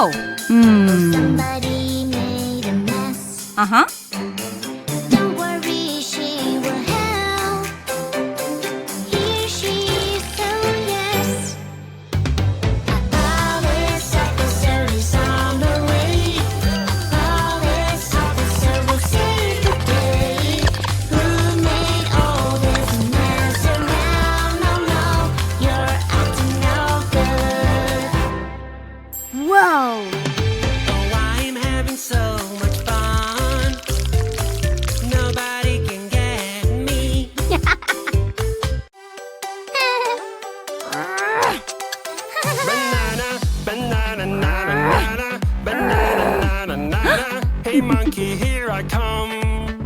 Oh. Somebody made a mess. Uh-huh. Don't worry, she will help. Here she is, oh yes. Our police officer is on the way. Our police officer will save the day. Who made all this mess around? No, no, you're acting no good. Whoa. Oh, I'm having so much fun. Nobody can get me. Banana, banana, banana, banana, banana. Hey monkey, here I come.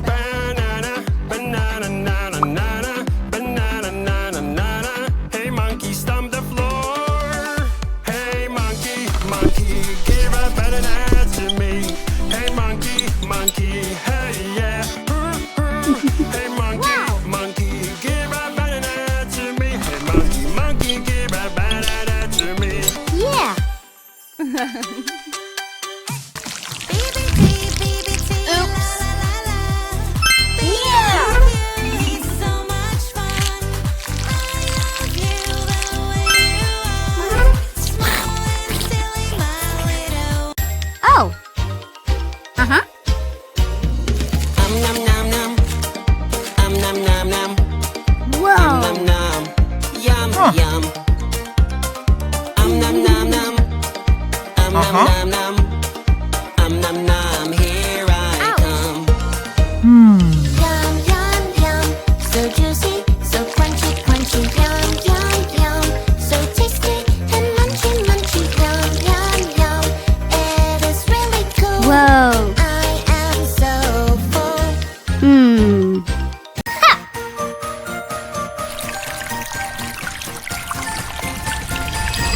Banana, banana, banana, banana, banana. Hey monkey, stomp the floor. Hey monkey, monkey, give a banana to me. Hey monkey, monkey, hey yeah. Hey monkey, monkey, give a banana to me. Hey monkey, monkey, give a banana to me. Yeah. Oops. Yeah! It's so much fun. I love you the way you are. Small and silly, my little. Oh. Uh-huh. Nom nom nom. Nom nom nom. Whoa. Nom nom. Yum yum. Nom nom nom. Nom nom nom. Nom nom. Here I come. Yum, yum, yum. So juicy, so crunchy, crunchy. Yum, yum, yum. So tasty and munchy, munchy. Yum, yum, yum. It is really cool. Whoa. I am so full.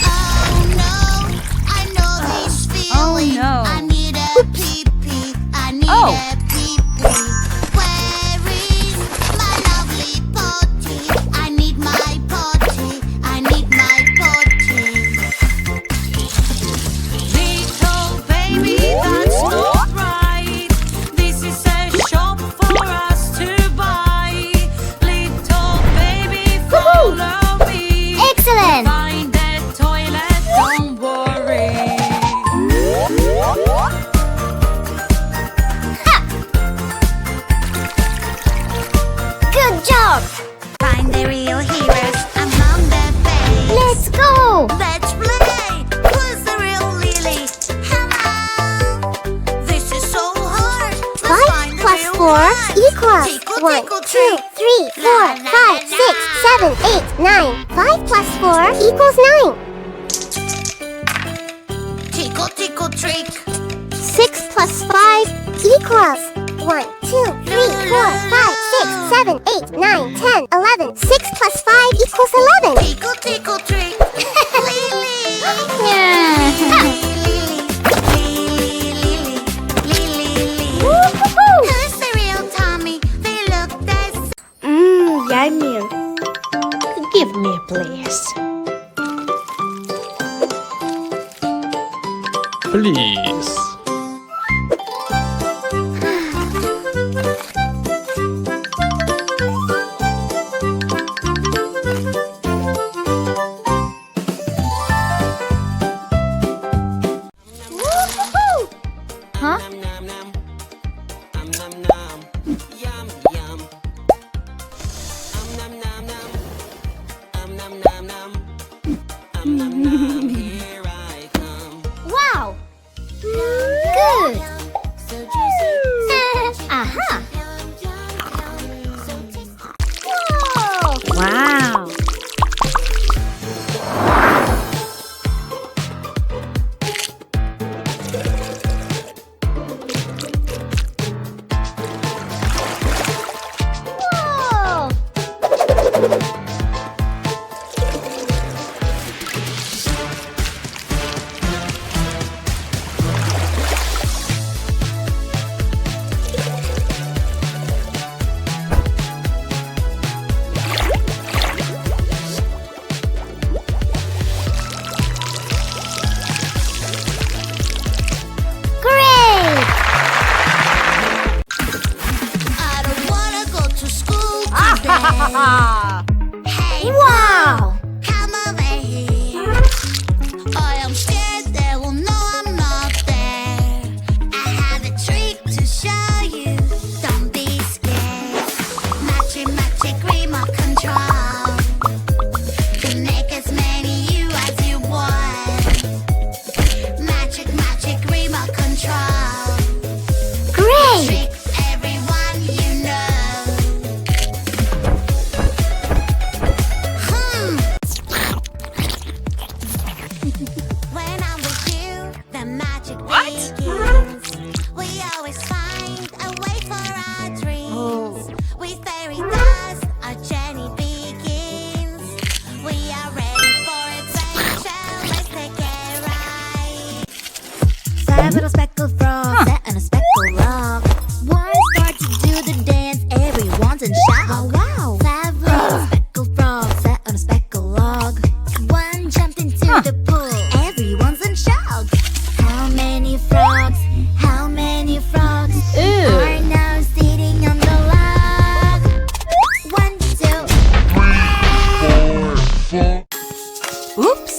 Oh no, I know this feeling. no. I need a pee-pee. I need Oh. a pee-pee. Where is my lovely potty? I need my potty. I need my potty. Little baby, that's not right. This is a shop for us to buy. Little baby, follow me. Excellent. Find the toilet, don't worry. Good job. Find the real heroes among the babes. Let's go. Let's play. Who's the real Lily? Hello. This is so hard. Let's 5 find the plus real 4 one. equals Tickle, 1, tickle, 2, tick. 3, 4, 5, 6, 7, 8, 9. 5 plus 4 equals 9. Tickle, tickle, trick. 6 plus 5 equals 1, 2, 3, 4, 5, 6, 7, 8, 9, 10, 11. 6 plus 5 equals 11. Tickle, tickle, trick. Lily. Yeah. Woo-hoo-hoo. Who's the real Tommy? They look the Yummy. Give me a place. Please. Huh? Nom nom. Nom nom. Yum yum. Nom nom nom. Nom nom nom. Nom nom. Here I come. Wow. Good. so juicy. Aha. Yum, yum, yum. So tasty. Whoa. Wow. Hey, Wow! come over here. I am scared they will know I'm not there. I have a trick to show you. Don't be scared. Magic remote control. Can make as many you as you want. Magic remote control. Great! Trick everyone you know. When I'm with you, the magic begins. We always find a way for our dreams. With fairy dust, our journey begins. We are ready for adventure. Let's take it right. 5 little speckled frogs sat on a speckled log. One started to do the dance. Everyone's in shock. Oh wow! 5 little speckled frogs sat on a speckled log. One jumped into the pool. Everyone's in shock. How many frogs? How many frogs are now sitting on the log? 1, 2. Oops.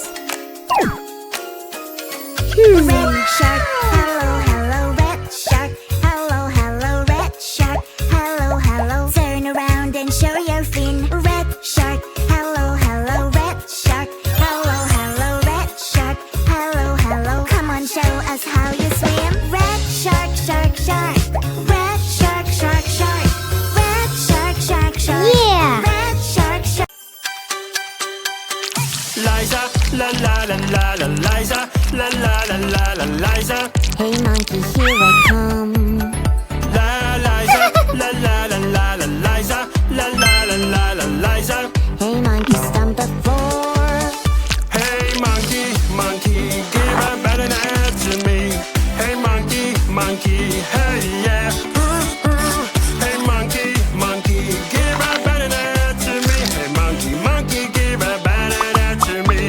Red shark, hello, red shark. Hello, red shark. Hello, turn around and show your fin. Red shark, hello, red shark. Hello, red shark. Hello, come on, show us how you swim. Red shark, shark, shark. Red shark, shark, shark. Red shark, shark, shark. Yeah! Red shark, shark. Liza, la la la la la, Liza, la la la la la, Liza, Hey monkey, here I come. la Liza, la la la la la, Liza, la la la la la, Liza. Hey monkey, stomp the floor. Hey monkey, give a banana to me. Hey monkey, hey yeah. Hey monkey, give a banana to me. Hey monkey, give a banana to me.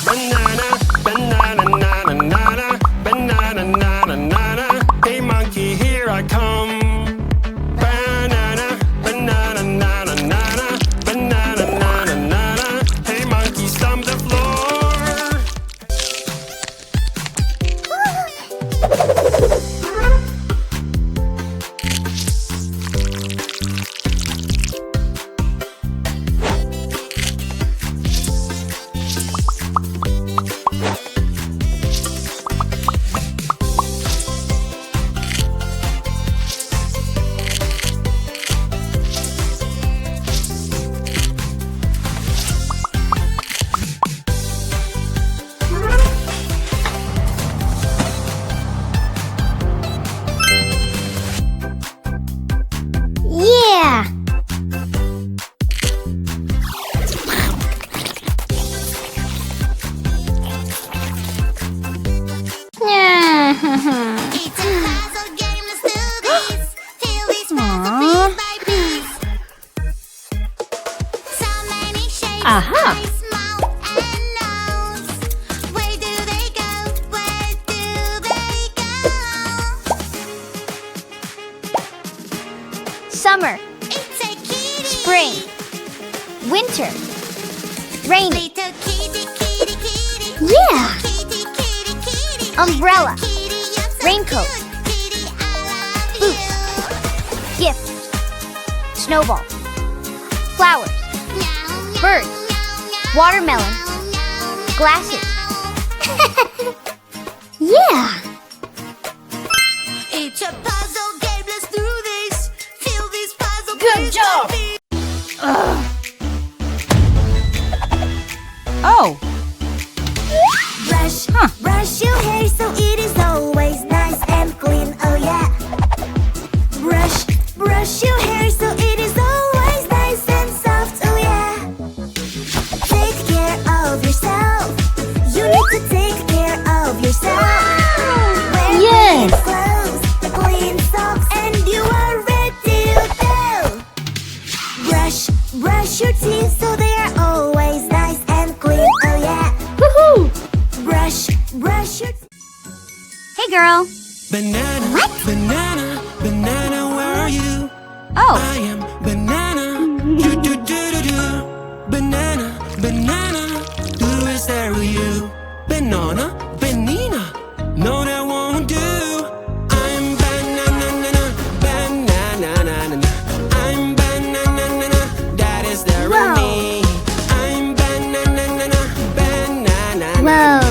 Banana, banana, nana, nana, banana, nana, nana. Hey monkey, here I come. Banana, banana, nana, nana, banana, nana, nana. Hey monkey, stomp the floor. Yeah! It's a puzzle game, let's do this. Feel this puzzle piece by piece. So many shapes, Aha. eyes, mouth, and nose. Where do they go? Where do they go? Summer, It's a kitty. spring, winter, rainy, Little kitty, kitty, kitty. Yeah. Kitty, kitty, kitty. Umbrella. Kitty, you're so Raincoat. cute. Kitty, I love Boots. you. gift, snowball, flowers, Meow, meow, birds, meow, meow, watermelon, meow, meow, glasses. meow. Yeah! It's a puzzle game, let's do this. Feel this puzzle. Good piece job. by piece. Oh. Brush your hair so it is always nice and clean. Oh yeah. Brush your hair so it is always nice and soft. Oh yeah. Take care of yourself. You need to take care of yourself. Wear Yes. clean clothes, clean socks, and you are ready to go. Brush your teeth so they are always nice and clean. Oh yeah. Woohoo! Brush your Hey girl! Banana, banana, banana, where are you? Oh, I am banana. Do do do do do. Banana, banana. Who is there with you? Banana, banana. No, that won't do. I'm banana, banana. I'm banana. That is there with Whoa. me. I'm banana, banana. whoa.